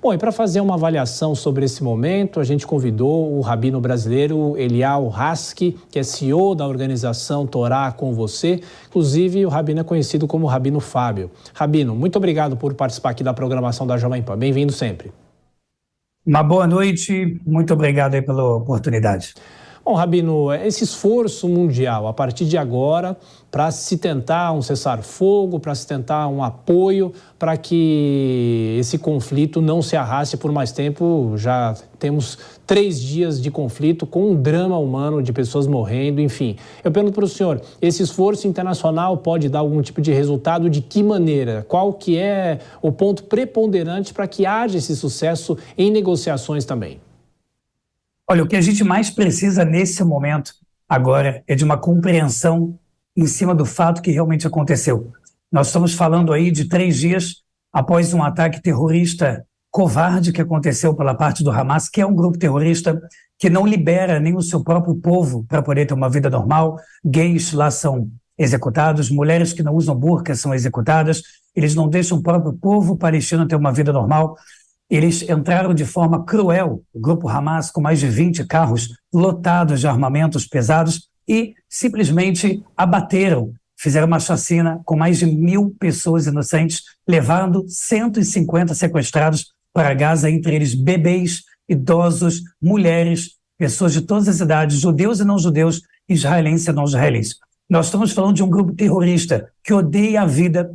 Bom, e para fazer uma avaliação sobre esse momento, a gente convidou o rabino brasileiro Eliyahu Haskih, que é CEO da organização Torá com Você. Inclusive, o rabino é conhecido como Rabino Fábio. Rabino, muito obrigado por participar aqui da programação da Jovem Pan. Bem-vindo sempre. Uma boa noite, muito obrigado aí pela oportunidade. Bom, Rabino, esse esforço mundial, a partir de agora, para se tentar um cessar-fogo, para se tentar um apoio, para que esse conflito não se arraste por mais tempo. Já temos 3 dias de conflito com um drama humano de pessoas morrendo, enfim. Eu pergunto para o senhor, esse esforço internacional pode dar algum tipo de resultado? De que maneira? Qual que é o ponto preponderante para que haja esse sucesso em negociações também? Olha, o que a gente mais precisa nesse momento agora é de uma compreensão em cima do fato que realmente aconteceu. Nós estamos falando aí de 3 dias após um ataque terrorista covarde que aconteceu pela parte do Hamas, que é um grupo terrorista que não libera nem o seu próprio povo para poder ter uma vida normal. Gays lá são executados, mulheres que não usam burca são executadas, eles não deixam o próprio povo palestino ter uma vida normal. Eles entraram de forma cruel, o grupo Hamas, com mais de 20 carros lotados de armamentos pesados e simplesmente abateram, fizeram uma chacina com mais de 1.000 pessoas inocentes, levando 150 sequestrados para Gaza, entre eles bebês, idosos, mulheres, pessoas de todas as idades, judeus e não judeus, israelenses e não israelenses. Nós estamos falando de um grupo terrorista que odeia a vida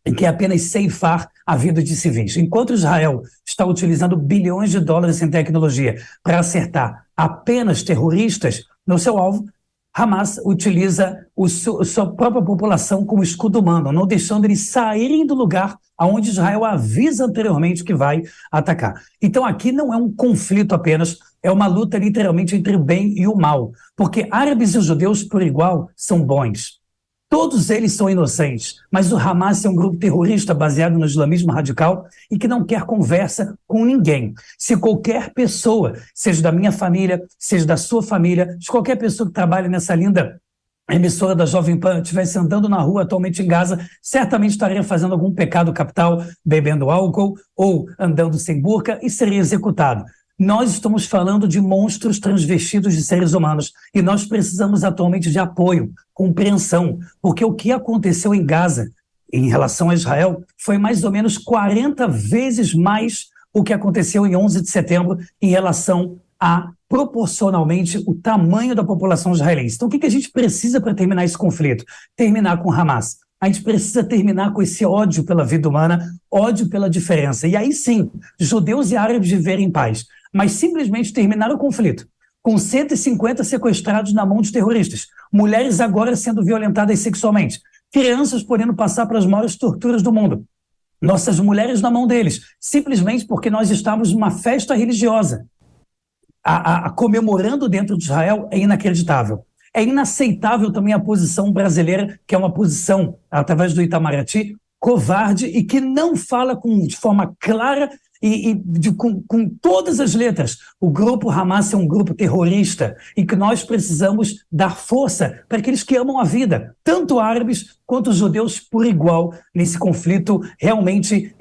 e quer apenas ceifar a vida de civis. Enquanto Israel está utilizando bilhões de dólares em tecnologia para acertar apenas terroristas no seu alvo, Hamas utiliza sua própria população como escudo humano, não deixando eles saírem do lugar aonde Israel avisa anteriormente que vai atacar. Então aqui não é um conflito apenas, é uma luta literalmente entre o bem e o mal, porque árabes e judeus por igual são bons. Todos eles são inocentes, mas o Hamas é um grupo terrorista baseado no islamismo radical e que não quer conversa com ninguém. Se qualquer pessoa, seja da minha família, seja da sua família, de qualquer pessoa que trabalhe nessa linda emissora da Jovem Pan, estivesse andando na rua atualmente em Gaza, certamente estaria fazendo algum pecado capital, bebendo álcool ou andando sem burca e seria executado. Nós estamos falando de monstros transvestidos de seres humanos e nós precisamos atualmente de apoio, compreensão, porque o que aconteceu em Gaza em relação a Israel foi mais ou menos 40 vezes mais o que aconteceu em 11 de setembro em relação a, proporcionalmente, o tamanho da população israelense. Então o que a gente precisa para terminar esse conflito? Terminar com Hamas. A gente precisa terminar com esse ódio pela vida humana, ódio pela diferença. E aí sim, judeus e árabes viverem em paz. Mas simplesmente terminar o conflito com 150 sequestrados na mão de terroristas, mulheres agora sendo violentadas sexualmente, crianças podendo passar pelas maiores torturas do mundo, nossas mulheres na mão deles, simplesmente porque nós estamos numa festa religiosa, comemorando dentro de Israel, é inacreditável. É inaceitável também a posição brasileira, que é uma posição, através do Itamaraty, covarde e que não fala de forma clara com todas as letras. O grupo Hamas é um grupo terrorista e que nós precisamos dar força para aqueles que amam a vida, tanto árabes quanto judeus por igual, nesse conflito realmente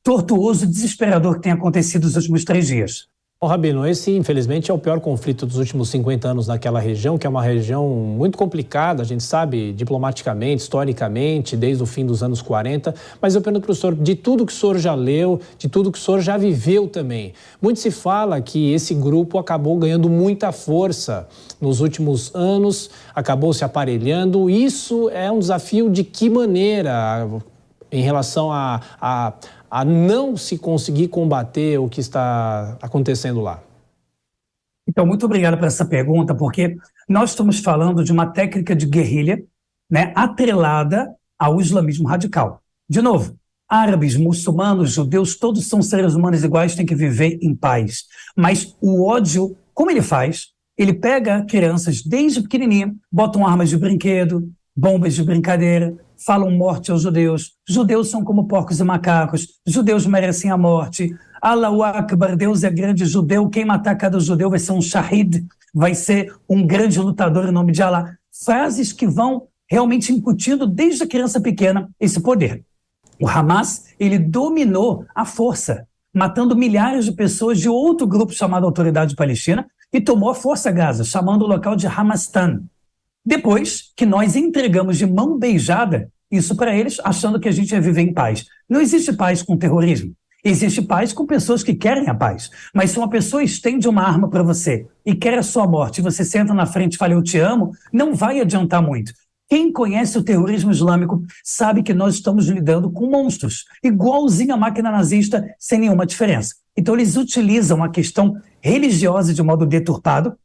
tortuoso, desesperador que tem acontecido nos últimos 3 dias. Rabino, esse infelizmente é o pior conflito dos últimos 50 anos naquela região, que é uma região muito complicada, a gente sabe, diplomaticamente, historicamente, desde o fim dos anos 40, mas eu pergunto para o senhor, de tudo que o senhor já leu, de tudo que o senhor já viveu também, muito se fala que esse grupo acabou ganhando muita força nos últimos anos, acabou se aparelhando. Isso é um desafio de que maneira em relação a não se conseguir combater o que está acontecendo lá? Então, muito obrigado por essa pergunta, porque nós estamos falando de uma técnica de guerrilha, né, atrelada ao islamismo radical. De novo, árabes, muçulmanos, judeus, todos são seres humanos iguais, têm que viver em paz. Mas o ódio, como ele faz? Ele pega crianças desde pequenininha, botam armas de brinquedo, bombas de brincadeira, falam morte aos judeus. Judeus são como porcos e macacos. Judeus merecem a morte. Allahu Akbar, Deus é grande. Judeu, quem matar cada judeu vai ser um shahid, vai ser um grande lutador em nome de Allah. Frases que vão realmente incutindo desde a criança pequena esse poder. O Hamas, ele dominou a força. matando milhares de pessoas de outro grupo chamado Autoridade Palestina e tomou a força Gaza, chamando o local de Hamastan. Depois que nós entregamos de mão beijada isso para eles, achando que a gente ia viver em paz. Não existe paz com terrorismo. Existe paz com pessoas que querem a paz. Mas se uma pessoa estende uma arma para você e quer a sua morte, e você senta na frente e fala, eu te amo, não vai adiantar muito. Quem conhece o terrorismo islâmico sabe que nós estamos lidando com monstros, igualzinho à máquina nazista, sem nenhuma diferença. Então eles utilizam a questão religiosa de modo deturpado,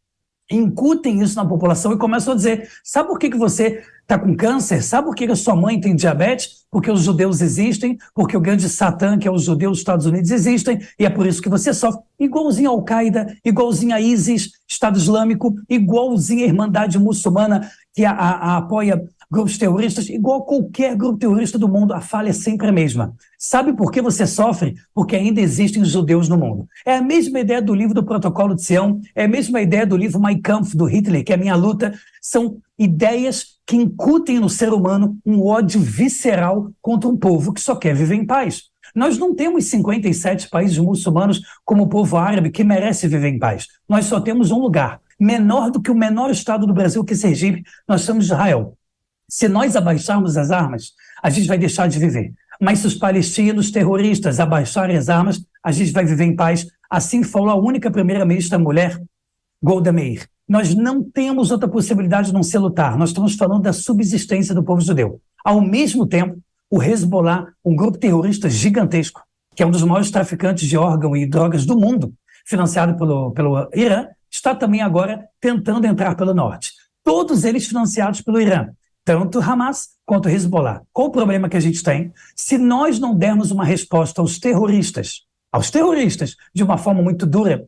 incutem isso na população e começam a dizer, sabe por que você está com câncer? Sabe por que a sua mãe tem diabetes? Porque os judeus existem, porque o grande Satã, que é os judeus dos Estados Unidos, existem, e é por isso que você sofre. Igualzinho a Al-Qaeda, igualzinho a ISIS, Estado Islâmico, igualzinho a Irmandade Muçulmana, que apoia grupos terroristas, igual qualquer grupo terrorista do mundo, a falha é sempre a mesma. Sabe por que você sofre? Porque ainda existem judeus no mundo. É a mesma ideia do livro do Protocolo de Sião, é a mesma ideia do livro Mein Kampf, do Hitler, que é a minha luta. São ideias que incutem no ser humano um ódio visceral contra um povo que só quer viver em paz. Nós não temos 57 países muçulmanos como o povo árabe que merece viver em paz. Nós só temos um lugar, menor do que o menor estado do Brasil, que é Sergipe, nós somos Israel. Se nós abaixarmos as armas, a gente vai deixar de viver. Mas se os palestinos terroristas abaixarem as armas, a gente vai viver em paz. Assim falou a única primeira-ministra mulher, Golda Meir. Nós não temos outra possibilidade de não ser lutar. Nós estamos falando da subsistência do povo judeu. Ao mesmo tempo, o Hezbollah, um grupo terrorista gigantesco, que é um dos maiores traficantes de órgãos e drogas do mundo, financiado pelo Irã, está também agora tentando entrar pelo norte. Todos eles financiados pelo Irã. Tanto Hamas quanto o Hezbollah. Qual o problema que a gente tem? Se nós não dermos uma resposta aos terroristas, de uma forma muito dura,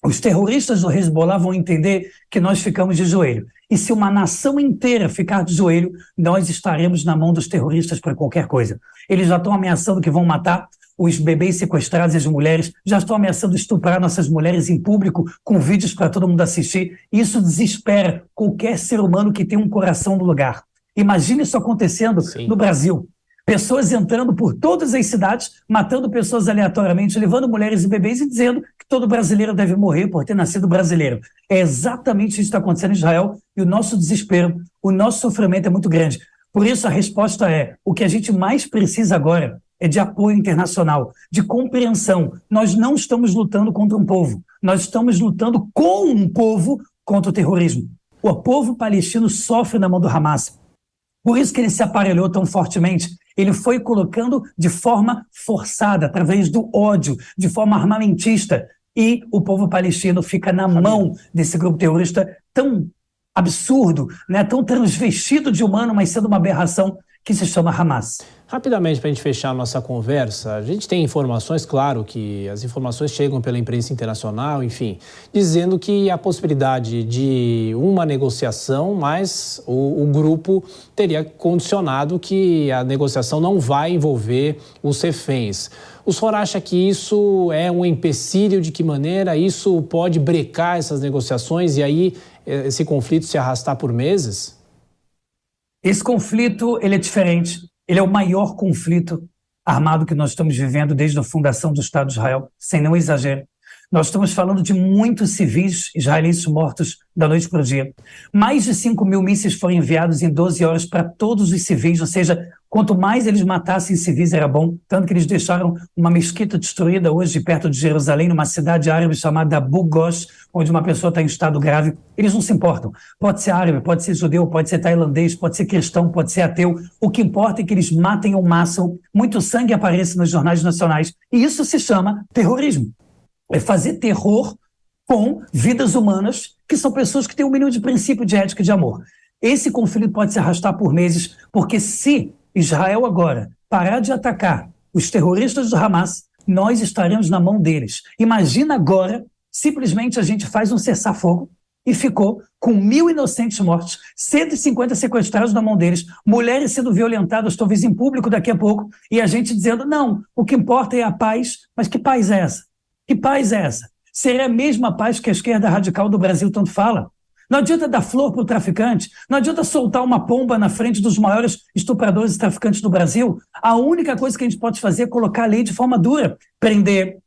os terroristas do Hezbollah vão entender que nós ficamos de joelho. E se uma nação inteira ficar de joelho, nós estaremos na mão dos terroristas para qualquer coisa. Eles já estão ameaçando que vão matar os bebês sequestrados e as mulheres, já estão ameaçando estuprar nossas mulheres em público, com vídeos para todo mundo assistir. Isso desespera qualquer ser humano que tem um coração no lugar. Imagine isso acontecendo no Brasil. Pessoas entrando por todas as cidades, matando pessoas aleatoriamente, levando mulheres e bebês e dizendo que todo brasileiro deve morrer por ter nascido brasileiro. É exatamente isso que está acontecendo em Israel e o nosso desespero, o nosso sofrimento é muito grande. Por isso a resposta é, o que a gente mais precisa agora é de apoio internacional, de compreensão. Nós não estamos lutando contra um povo, nós estamos lutando com um povo contra o terrorismo. O povo palestino sofre na mão do Hamas. Por isso que ele se aparelhou tão fortemente. Ele foi colocando de forma forçada, através do ódio, de forma armamentista. E o povo palestino fica na mão desse grupo terrorista tão absurdo, né, tão transvestido de humano, mas sendo uma aberração, que se chama Hamas. Rapidamente, para a gente fechar a nossa conversa, a gente tem informações, claro que as informações chegam pela imprensa internacional, enfim, dizendo que há possibilidade de uma negociação, mas o grupo teria condicionado que a negociação não vai envolver os reféns. O senhor acha que isso é um empecilho? De que maneira isso pode brecar essas negociações e aí esse conflito se arrastar por meses? Esse conflito, ele é diferente. Ele é o maior conflito armado que nós estamos vivendo desde a fundação do Estado de Israel, sem nenhum exagero. Nós estamos falando de muitos civis israelenses mortos da noite para o dia. Mais de 5 mil mísseis foram enviados em 12 horas para todos os civis, ou seja, quanto mais eles matassem civis era bom, tanto que eles deixaram uma mesquita destruída hoje perto de Jerusalém, numa cidade árabe chamada Abu Ghosh, onde uma pessoa está em estado grave. Eles não se importam. Pode ser árabe, pode ser judeu, pode ser tailandês, pode ser cristão, pode ser ateu. O que importa é que eles matem ou maçam, muito sangue apareça nos jornais nacionais. E isso se chama terrorismo. É fazer terror com vidas humanas, que são pessoas que têm um mínimo de princípio de ética e de amor. Esse conflito pode se arrastar por meses, porque se Israel agora parar de atacar os terroristas do Hamas, nós estaremos na mão deles. Imagina agora, simplesmente a gente faz um cessar-fogo e ficou com 1.000 inocentes mortos, 150 sequestrados na mão deles, mulheres sendo violentadas, talvez em público daqui a pouco, e a gente dizendo, não, o que importa é a paz. Mas que paz é essa? Que paz é essa? Seria a mesma paz que a esquerda radical do Brasil tanto fala? Não adianta dar flor para o traficante, não adianta soltar uma pomba na frente dos maiores estupradores e traficantes do Brasil. A única coisa que a gente pode fazer é colocar a lei de forma dura, prender,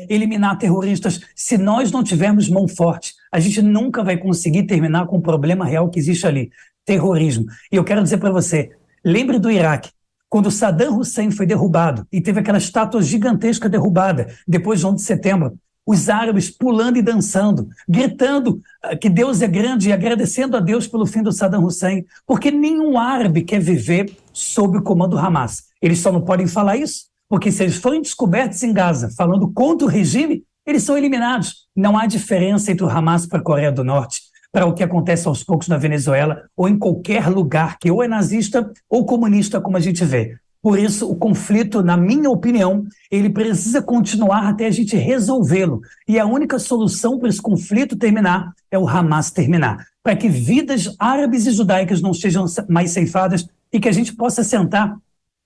eliminar terroristas. Se nós não tivermos mão forte, a gente nunca vai conseguir terminar com o problema real que existe ali, terrorismo. E eu quero dizer para você, lembre do Iraque, quando Saddam Hussein foi derrubado e teve aquela estátua gigantesca derrubada depois de 11 de setembro, os árabes pulando e dançando, gritando que Deus é grande e agradecendo a Deus pelo fim do Saddam Hussein, porque nenhum árabe quer viver sob o comando do Hamas. Eles só não podem falar isso, porque se eles forem descobertos em Gaza falando contra o regime, eles são eliminados. Não há diferença entre o Hamas para a Coreia do Norte, para o que acontece aos poucos na Venezuela ou em qualquer lugar que ou é nazista ou comunista, como a gente vê. Por isso, o conflito, na minha opinião, ele precisa continuar até a gente resolvê-lo. E a única solução para esse conflito terminar é o Hamas terminar, para que vidas árabes e judaicas não sejam mais ceifadas e que a gente possa sentar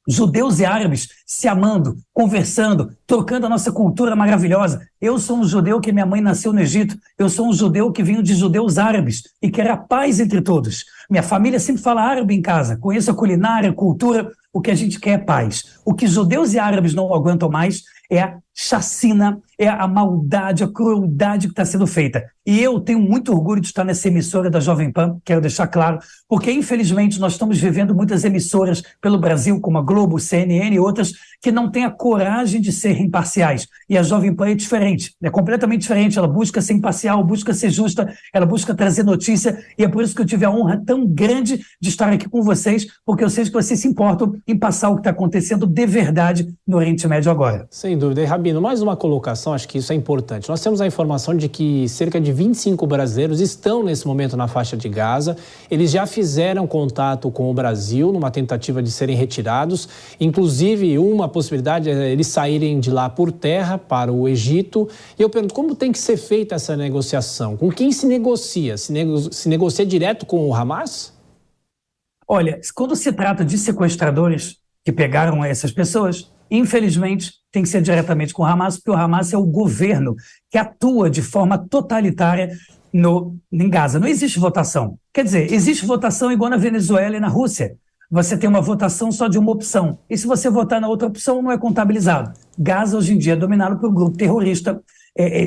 judeus e árabes se amando, conversando, trocando a nossa cultura maravilhosa. Eu sou um judeu que minha mãe nasceu no Egito, eu sou um judeu que venho de judeus árabes e quero a paz entre todos. Minha família sempre fala árabe em casa, conheço a culinária, a cultura, o que a gente quer é paz. O que judeus e árabes não aguentam mais é a chacina, é a maldade, a crueldade que está sendo feita. E eu tenho muito orgulho de estar nessa emissora da Jovem Pan, quero deixar claro, porque infelizmente nós estamos vivendo muitas emissoras pelo Brasil, como a Globo, CNN e outras, que não têm a coragem de ser imparciais. E a Jovem Pan é diferente, é completamente diferente, ela busca ser imparcial, busca ser justa, ela busca trazer notícia, e é por isso que eu tive a honra tão grande de estar aqui com vocês, porque eu sei que vocês se importam em passar o que está acontecendo de verdade no Oriente Médio agora. Sem dúvida. E, Rabino, mais uma colocação, acho que isso é importante. Nós temos a informação de que cerca de 25 brasileiros estão nesse momento na faixa de Gaza. Eles já fizeram contato com o Brasil numa tentativa de serem retirados. Inclusive, uma possibilidade é eles saírem de lá por terra para o Egito. E eu pergunto, como tem que ser feita essa negociação? Com quem se negocia? Se negocia direto com o Hamas? Olha, quando se trata de sequestradores que pegaram essas pessoas, infelizmente, tem que ser diretamente com o Hamas, porque o Hamas é o governo que atua de forma totalitária em Gaza. Não existe votação. Quer dizer, existe votação igual na Venezuela e na Rússia. Você tem uma votação só de uma opção. E se você votar na outra opção, não é contabilizado. Gaza, hoje em dia, é dominado por um grupo terrorista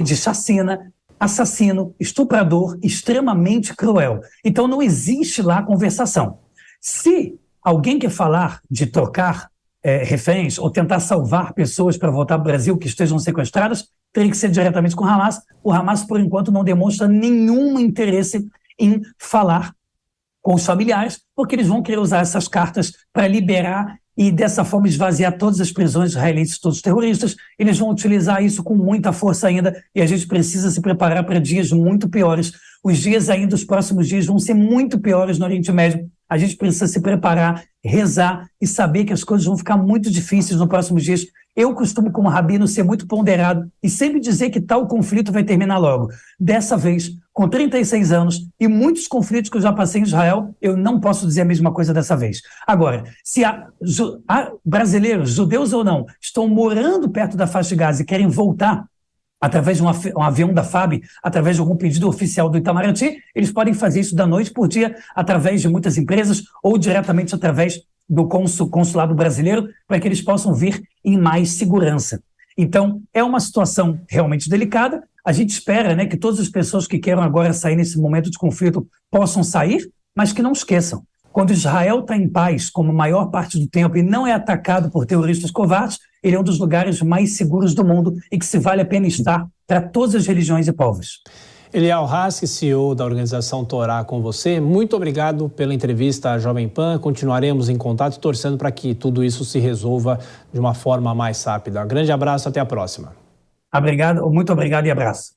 de chacina, assassino, estuprador, extremamente cruel. Então, não existe lá conversação. Se alguém quer falar de trocar reféns ou tentar salvar pessoas para voltar para o Brasil que estejam sequestradas, teria que ser diretamente com o Hamas. O Hamas, por enquanto, não demonstra nenhum interesse em falar com os familiares, porque eles vão querer usar essas cartas para liberar e, dessa forma, esvaziar todas as prisões israelenses, todos os terroristas. Eles vão utilizar isso com muita força ainda e a gente precisa se preparar para dias muito piores. Os dias ainda, os próximos dias, vão ser muito piores no Oriente Médio. A gente precisa se preparar, rezar e saber que as coisas vão ficar muito difíceis nos próximos dias. Eu costumo, como rabino, ser muito ponderado e sempre dizer que tal conflito vai terminar logo. Dessa vez, com 36 anos e muitos conflitos que eu já passei em Israel, eu não posso dizer a mesma coisa dessa vez. Agora, se há brasileiros, judeus ou não, estão morando perto da faixa de Gaza e querem voltar através de um avião da FAB, através de algum pedido oficial do Itamaraty, eles podem fazer isso da noite por dia, através de muitas empresas ou diretamente através do consulado brasileiro, para que eles possam vir em mais segurança. Então, é uma situação realmente delicada. A gente espera, né, que todas as pessoas que queiram agora sair nesse momento de conflito possam sair, mas que não esqueçam. Quando Israel está em paz, como a maior parte do tempo, e não é atacado por terroristas covardes, ele é um dos lugares mais seguros do mundo e que se vale a pena estar para todas as religiões e povos. Eliel Hask, CEO da organização Torá, com você. Muito obrigado pela entrevista à Jovem Pan. Continuaremos em contato, torcendo para que tudo isso se resolva de uma forma mais rápida. Um grande abraço, até a próxima. Obrigado, muito obrigado e abraço.